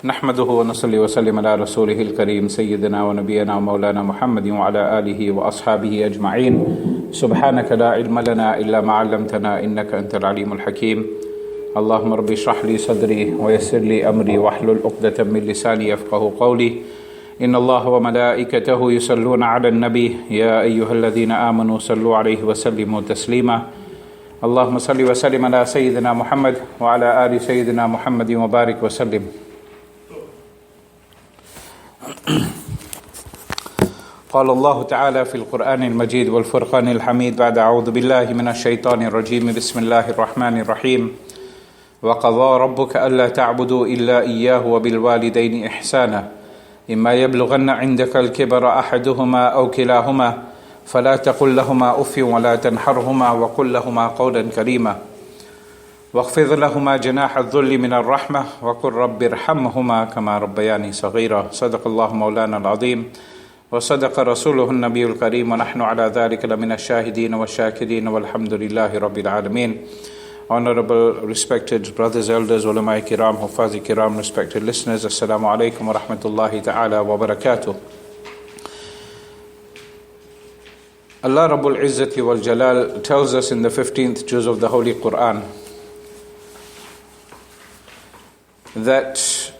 نحمده ونصلي وسلم على رسوله الكريم سيدنا ونبينا ومولانا محمد وعلى آله وأصحابه أجمعين. سبحانك لا علم لنا إلا ما علمتنا إنك أنت العليم الحكيم. اللهم رب اشرح لي صدري ويسر لي أمري واحلل عقدة من لساني يفقهوا قولي. إن الله وملائكته يصلون على النبي يا أيها الذين آمنوا صلوا عليه وسلموا تسليما. اللهم صل وسلم على سيدنا محمد وعلى آل سيدنا محمد وبارك وسلم. قال الله تعالى في القرآن المجيد والفرقان الحميد بعد أعوذ بالله من الشيطان الرجيم بسم الله الرحمن الرحيم. وقضى ربك ألا تعبدوا إلا إياه وبالوالدين إحسانا إما يبلغن عندك الكبر أحدهما أو كلاهما فلا تقل لهما أف ولا تنحرهما وقل لهما قولا كريما واخفض لهما جناح الذل من الرحمة وقل رب ارحمهما كما ربياني صغيرا. صدق الله مولانا العظيم وصدق رسوله النبي الكريم ونحن على ذلك لمن الشاهدين والشاكرين والحمد لله رب العالمين. Honorable, respected brothers, elders, ulama kiram, huffaz kiram, respected listeners, assalamu alaikum wa rahmatullahi ta'ala wa barakatuh. Allah Rabbul Izzati wal Jalal tells us in the 15th juz of the Holy Quran that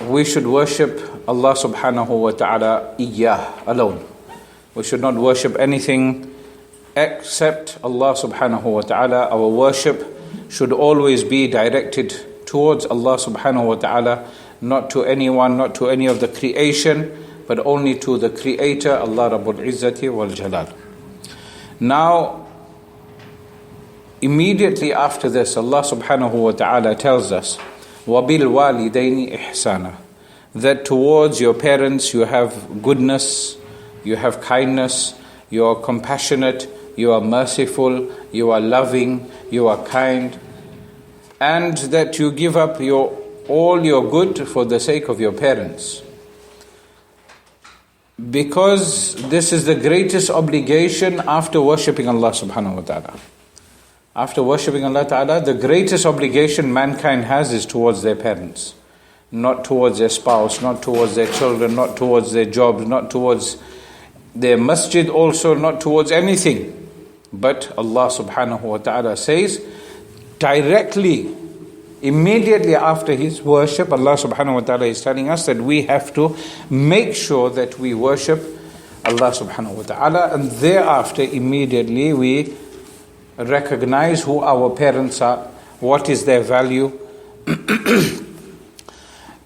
we should worship Allah subhanahu wa ta'ala iyyah, alone. We should not worship anything except Allah subhanahu wa ta'ala. Our worship should always be directed towards Allah subhanahu wa ta'ala, not to anyone, not to any of the creation, but only to the Creator, Allah Rabbul Izzati wal Jalal. Now, immediately after this, Allah subhanahu wa ta'ala tells us, وَبِالْوَالِدَيْنِ إِحْسَانًا, that towards your parents you have goodness, you have kindness, you are compassionate, you are merciful, you are loving, you are kind, and that you give up all your good for the sake of your parents. Because this is the greatest obligation after worshipping Allah subhanahu wa ta'ala. After worshipping Allah ta'ala, the greatest obligation mankind has is towards their parents. Not towards their spouse, not towards their children, not towards their jobs, not towards their masjid also, not towards anything. But Allah subhanahu wa ta'ala says, directly, immediately after His worship, Allah subhanahu wa ta'ala is telling us that we have to make sure that we worship Allah subhanahu wa ta'ala, and thereafter immediately we recognize who our parents are, what is their value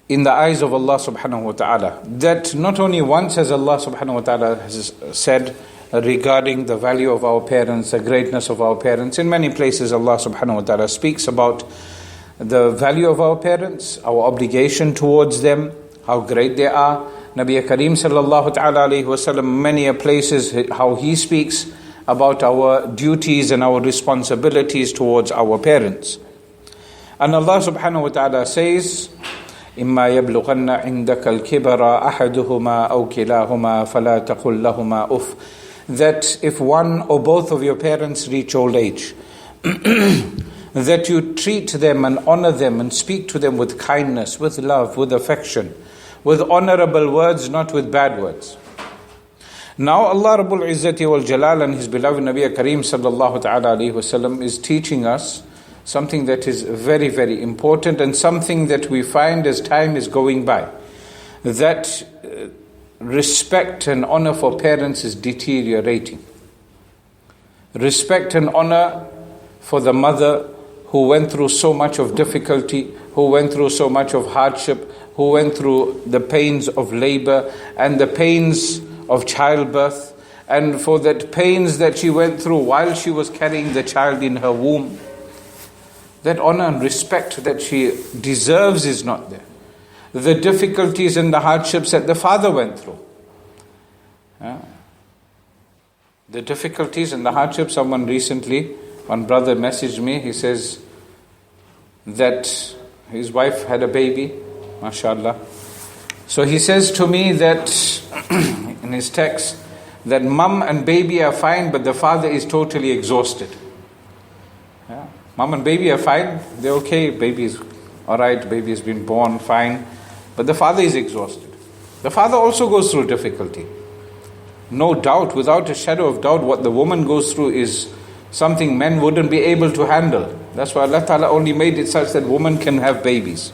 in the eyes of Allah subhanahu wa ta'ala. That not only once has Allah subhanahu wa ta'ala has said regarding the value of our parents, the greatness of our parents. In many places Allah subhanahu wa ta'ala speaks about the value of our parents, our obligation towards them, how great they are. Nabi Kareem sallallahu ta'ala alayhi wa sallam, many places how he speaks about our duties and our responsibilities towards our parents. And Allah subhanahu wa ta'ala says, إِمَّا يَبْلُغَنَّ عِنْدَكَ الْكِبَرَ أَحَدُهُمَا أَوْ كِلَاهُمَا فَلَا تَقُلْ لَهُمَا أُفٍّ, that if one or both of your parents reach old age, that you treat them and honor them and speak to them with kindness, with love, with affection, with honorable words, not with bad words. Now Allah Rabbul Izzati wal Jalal and His beloved Nabi Kareem sallallahu ta'ala alayhi wa sallam is teaching us something that is very, very important, and something that we find as time is going by, that respect and honor for parents is deteriorating. Respect and honor for the mother who went through so much of difficulty, who went through so much of hardship, who went through the pains of labor and the pains of childbirth, and for that pains that she went through while she was carrying the child in her womb. That honor and respect that she deserves is not there. The difficulties and the hardships that the father went through. The difficulties and the hardships, one brother messaged me, he says that his wife had a baby, mashallah. So he says to me that, in his text, that mum and baby are fine, but the father is totally exhausted. Mom and baby are fine, they're okay, baby is alright, baby has been born, fine. but the father is exhausted. The father also goes through difficulty. No doubt, without a shadow of doubt, what the woman goes through is something men wouldn't be able to handle. That's why Allah Ta'ala only made it such that women can have babies.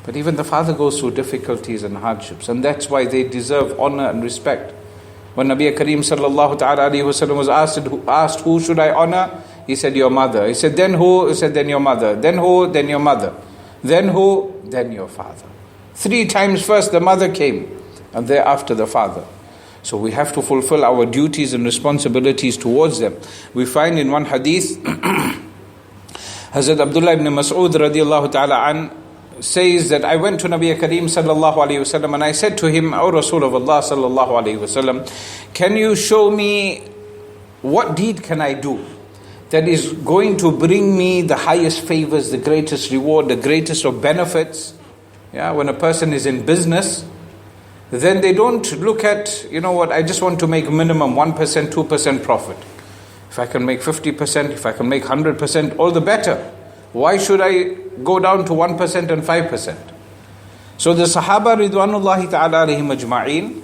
But even the father goes through difficulties and hardships, and that's why they deserve honor and respect. When Nabi Kareem sallallahu ta'ala alayhi wa sallam was asked, who should I honor? He said, your mother. He said, then who? He said, then your mother. Then who? Then your mother. Then who? Then your father. 3 times first the mother came, and thereafter the father. So we have to fulfill our duties and responsibilities towards them. We find in one hadith, Hazrat Abdullah ibn Mas'ud radiallahu ta'ala an says that I went to Nabi Kareem sallallahu alayhi wasallam and I said to him, O Rasul of Allah sallallahu alayhi wasallam, can you show me what deed can I do that is going to bring me the highest favors, the greatest reward, the greatest of benefits? Yeah, when a person is in business, then they don't look at, I just want to make minimum 1%, 2% profit. If I can make 50%, if I can make 100%, all the better. Why should I go down to 1% and 5%? So the Sahaba Ridwanullahi ta'ala alayhim ajma'een,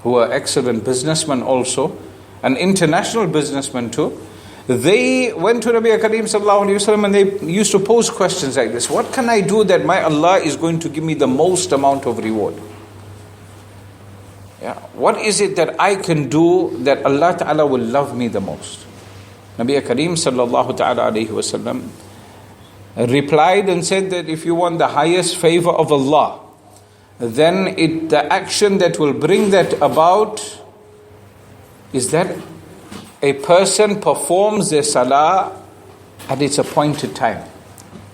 who are excellent businessmen also, and international businessmen too, they went to Nabi Kareem sallallahu alayhi wa sallam and they used to pose questions like this. What can I do that my Allah is going to give me the most amount of reward? Yeah. What is it that I can do that Allah Ta'ala will love me the most? Nabi Kareem sallallahu ta'ala alayhi wa sallam replied and said that if you want the highest favor of Allah, then the action that will bring that about is that a person performs their salah at its appointed time.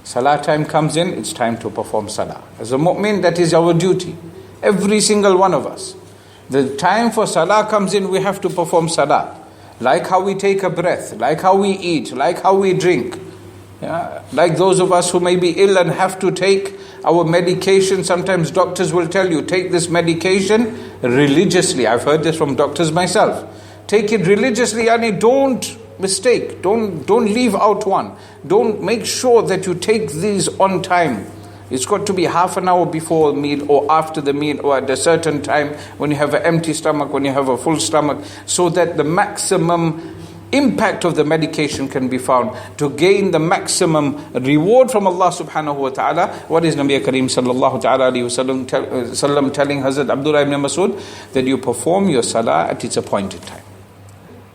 Salah time comes in, it's time to perform salah. As a mu'min, that is our duty. Every single one of us. The time for salah comes in, we have to perform salah. Like how we take a breath, like how we eat, like how we drink. Yeah? Like those of us who may be ill and have to take our medication, sometimes doctors will tell you, take this medication religiously. I've heard this from doctors myself. Take it religiously, yani don't mistake, don't leave out one. Don't make sure that you take these on time. It's got to be half an hour before the meal or after the meal or at a certain time when you have an empty stomach, when you have a full stomach, so that the maximum impact of the medication can be found to gain the maximum reward from Allah subhanahu wa ta'ala. What is Nabi Kareem sallallahu ta'ala alayhi wa sallam telling Hazrat Abdullah ibn Mas'ud? That you perform your salah at its appointed time.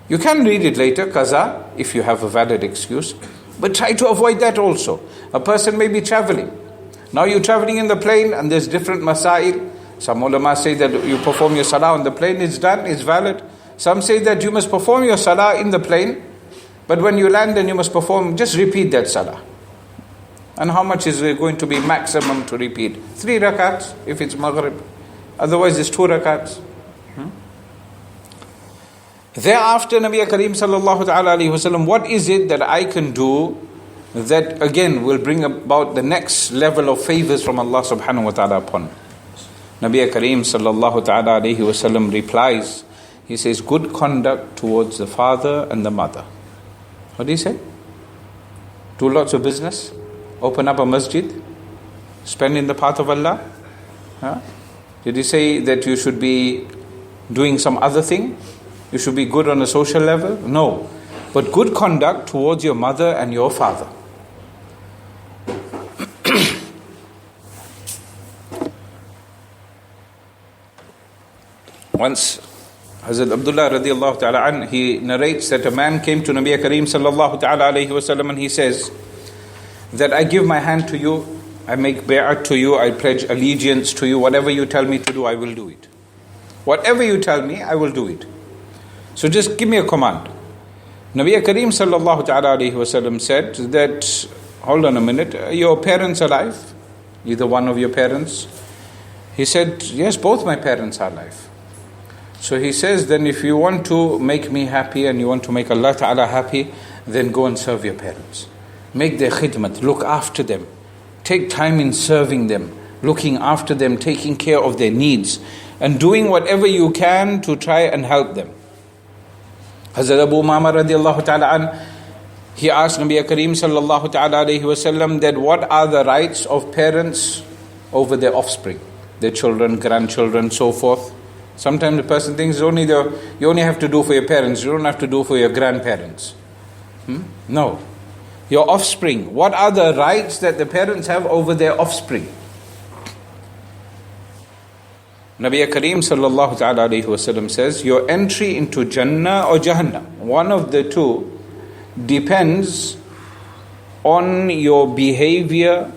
You can read it later, qaza, if you have a valid excuse, but try to avoid that also. A person may be traveling. Now you're traveling in the plane and there's different masail. Some ulama say that you perform your salah on the plane, it's done, it's valid. Some say that you must perform your salah in the plane, but when you land then you must perform, just repeat that salah. And how much is it going to be maximum to repeat? 3 rakats if it's Maghrib. Otherwise it's 2 rakats. Thereafter Nabi Kareem sallallahu ta'ala alayhi wa sallam, what is it that I can do that again will bring about the next level of favors from Allah subhanahu wa ta'ala upon me? Nabi Kareem sallallahu ta'ala alayhi wa sallam replies, he says, good conduct towards the father and the mother. What do you say? Do lots of business, open up a masjid, spend in the path of Allah. Huh? Did he say that you should be doing some other thing? You should be good on a social level? No. But good conduct towards your mother and your father. Once Hazrat Abdullah radiallahu ta'ala an, he narrates that a man came to Nabi Kareem sallallahu ta'ala alayhi wa sallam and he says that I give my hand to you, I make bay'at to you, I pledge allegiance to you, whatever you tell me to do, I will do it. Whatever you tell me, I will do it. So just give me a command. Nabi Kareem sallallahu ta'ala alayhi wa sallam said that, hold on a minute, are your parents alive? Either one of your parents? He said, yes, both my parents are alive. So he says, then if you want to make me happy and you want to make Allah Ta'ala happy, then go and serve your parents. Make their khidmat, look after them. Take time in serving them, looking after them, taking care of their needs, and doing whatever you can to try and help them. Hazrat Abu Umama radiallahu ta'ala an, he asked Nabi Kareem sallallahu ta'ala alayhi wa sallam that what are the rights of parents over their offspring, their children, grandchildren, so forth. Sometimes the person thinks you only have to do for your parents, you don't have to do for your grandparents. No. Your offspring, what are the rights that the parents have over their offspring? Nabi Kareem sallallahu ta'ala alayhi wa sallam says, your entry into Jannah or Jahannam, one of the two, depends on your behavior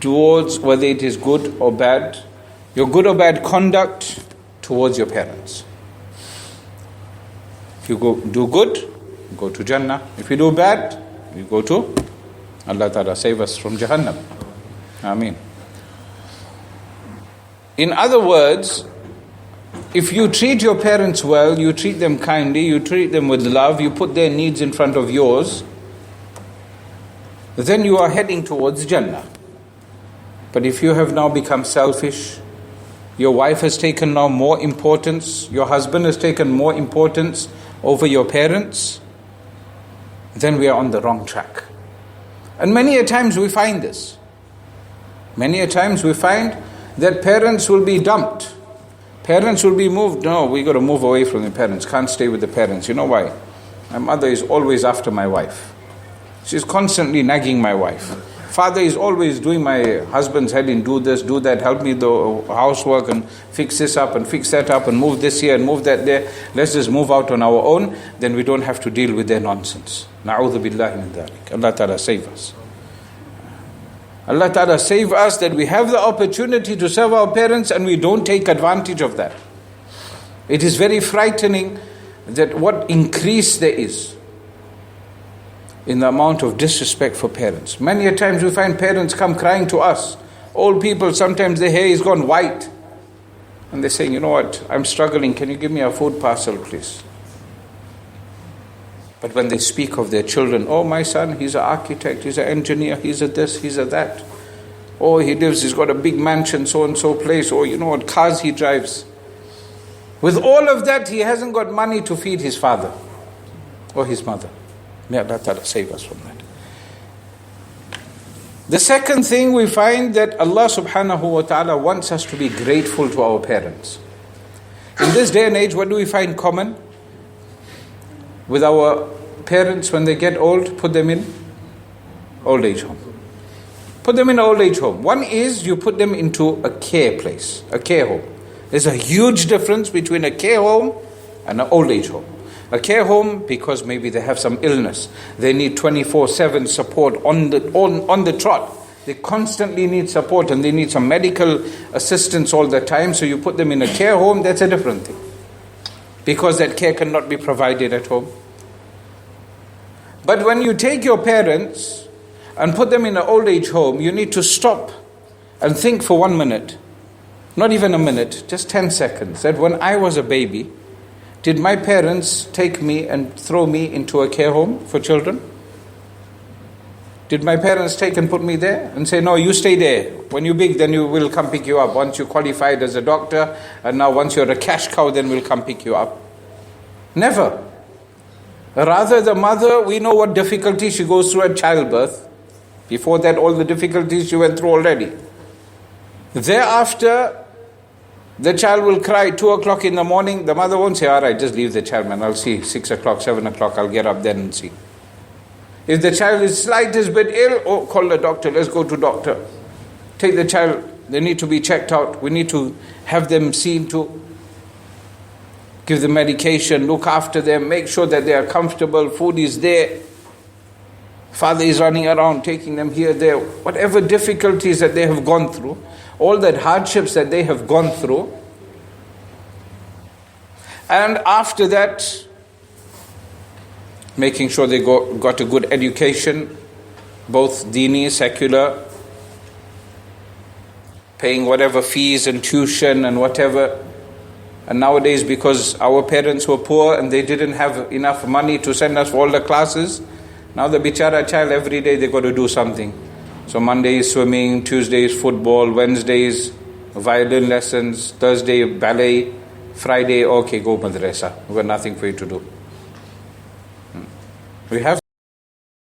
towards whether it is good or bad, your good or bad conduct towards your parents. If you do good, you go to Jannah. If you do bad, you go to Allah Ta'ala. Save us from Jahannam. Ameen. In other words, if you treat your parents well, you treat them kindly, you treat them with love, you put their needs in front of yours, then you are heading towards Jannah. But if you have now become selfish, your wife has taken now more importance, your husband has taken more importance over your parents, then we are on the wrong track. And many a times we find this. Many a times we find that parents will be dumped. Parents will be moved. No, we got to move away from the parents. Can't stay with the parents. You know why? My mother is always after my wife. She's constantly nagging my wife. Father is always doing my husband's head in, do this, do that, help me the housework and fix this up and fix that up and move this here and move that there. Let's just move out on our own. Then we don't have to deal with their nonsense. Na'udhu billahi min dhalik. Allah Ta'ala save us. Allah Ta'ala save us that we have the opportunity to serve our parents and we don't take advantage of that. It is very frightening that what increase there is in the amount of disrespect for parents. Many a times we find parents come crying to us. Old people, sometimes their hair is gone white. And they're saying, you know what, I'm struggling, can you give me a food parcel please? But when they speak of their children, oh my son, he's an architect, he's an engineer, he's a this, he's a that. Oh, he's got a big mansion, so and so place. Oh, you know what cars he drives. With all of that, he hasn't got money to feed his father or his mother. May Allah Ta'ala save us from that. The second thing we find that Allah subhanahu wa ta'ala wants us to be grateful to our parents. In this day and age, what do we find common with our parents when they get old? Put them in old age home. Put them in an old age home. One is you put them into a care place, a care home. There's a huge difference between a care home and an old age home. A care home, because maybe they have some illness. They need 24/7 support on the trot. They constantly need support and they need some medical assistance all the time. So you put them in a care home, that's a different thing. Because that care cannot be provided at home. But when you take your parents and put them in an old age home, you need to stop and think for 1 minute. Not even a minute, just 10 seconds. That when I was a baby, did my parents take me and throw me into a care home for children? Did my parents take and put me there and say, no, you stay there. When you're big, then we'll come pick you up. Once you're qualified as a doctor, and now once you're a cash cow, then we'll come pick you up. Never. Rather, the mother, we know what difficulty she goes through at childbirth. Before that, all the difficulties she went through already. Thereafter, the child will cry 2 o'clock in the morning. The mother won't say, all right, just leave the child, man. I'll see 6 o'clock, 7 o'clock. I'll get up then and see. If the child is slightest bit ill, oh, call the doctor. Let's go to doctor. Take the child. They need to be checked out. We need to have them seen to. Give them medication. Look after them. Make sure that they are comfortable. Food is there. Father is running around, taking them here, there. Whatever difficulties that they have gone through, all that hardships that they have gone through. And after that, making sure they got a good education, both dini, secular, paying whatever fees and tuition and whatever. And nowadays, because our parents were poor and they didn't have enough money to send us for all the classes, now the bichara child, every day they got to do something. So Monday is swimming, Tuesday is football, Wednesday is violin lessons, Thursday ballet, Friday, okay, go madrasa. We've got nothing for you to do. We have